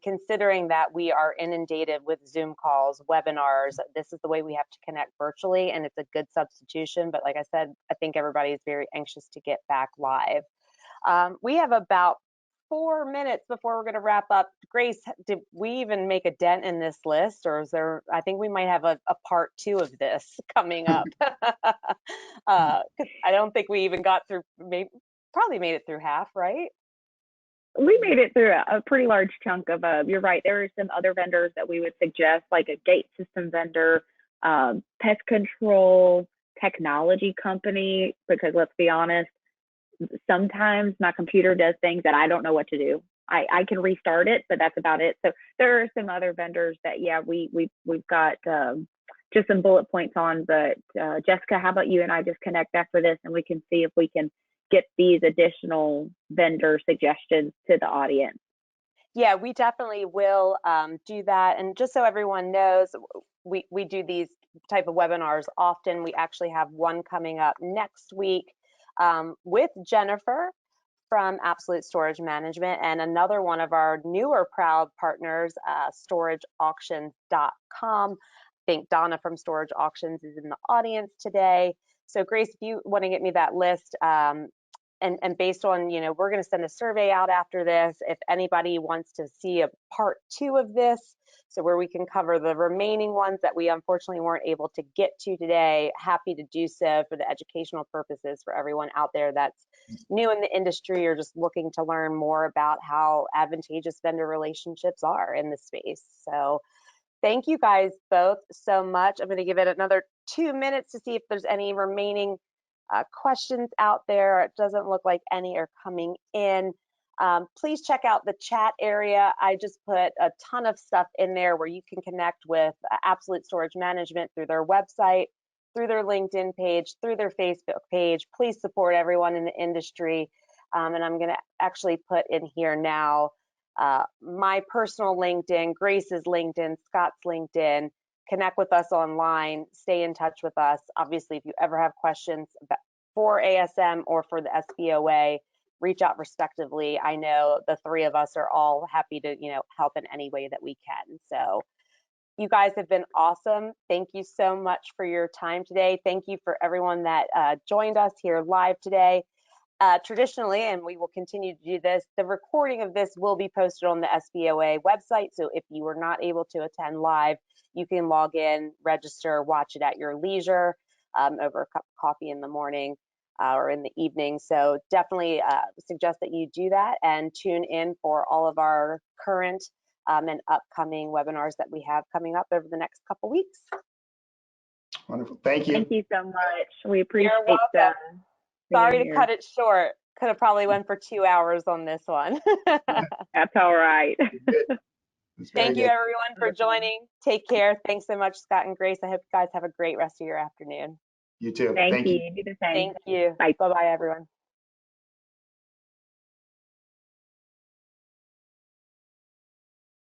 Considering that we are inundated with Zoom calls, webinars, this is the way we have to connect virtually, and it's a good substitution. But like I said, I think everybody is very anxious to get back live. We have about 4 minutes before we're going to wrap up. Grace, did we even make a dent in this list, or is there? I think we might have a part 2 of this coming up. 'Cause I don't think we even got through. Probably made it through half, right? We made it through a pretty large chunk of, you're right, there are some other vendors that we would suggest, like a gate system vendor, pest control, technology company, because let's be honest, sometimes my computer does things that I don't know what to do. I can restart it, but that's about it. So there are some other vendors that, yeah, we've got just some bullet points on, but Jessica, how about you and I just connect after this and we can see if we can get these additional vendor suggestions to the audience. Yeah, we definitely will do that. And just so everyone knows, we do these type of webinars often. We actually have one coming up next week with Jennifer from Absolute Storage Management and another one of our newer proud partners, storageauctions.com. I think Donna from Storage Auctions is in the audience today. So Grace, if you want to get me that list, and based on, we're going to send a survey out after this. If anybody wants to see a part 2 of this, so where we can cover the remaining ones that we unfortunately weren't able to get to today, happy to do so for the educational purposes for everyone out there that's new in the industry or just looking to learn more about how advantageous vendor relationships are in the space. So thank you guys both so much. I'm going to give it another 2 minutes to see if there's any remaining questions out there. It doesn't look like any are coming in. Please check out the chat area. I just put a ton of stuff in there where you can connect with Absolute Storage Management through their website, through their LinkedIn page, through their Facebook page. Please support everyone in the industry. And I'm going to actually put in here now my personal LinkedIn, Grace's LinkedIn, Scott's LinkedIn. Connect with us online, stay in touch with us. Obviously, if you ever have questions for ASM or for the SBOA, reach out respectively. I know the 3 of us are all happy to, help in any way that we can. So you guys have been awesome. Thank you so much for your time today. Thank you for everyone that joined us here live today. Traditionally, and we will continue to do this, the recording of this will be posted on the SBOA website. So if you were not able to attend live, you can log in, register, watch it at your leisure over a cup of coffee in the morning or in the evening. So definitely suggest that you do that and tune in for all of our current and upcoming webinars that we have coming up over the next couple weeks. Wonderful. Thank you. Thank you so much. We appreciate You're welcome. Sorry to here. cut it short. Could have probably went for 2 hours on this one. That's all right. Thank you, everyone, for joining. Take care. Thanks so much, Scott and Grace. I hope you guys have a great rest of your afternoon. You too. Thank you. You do the same. Thank you. Bye. Bye-bye, everyone.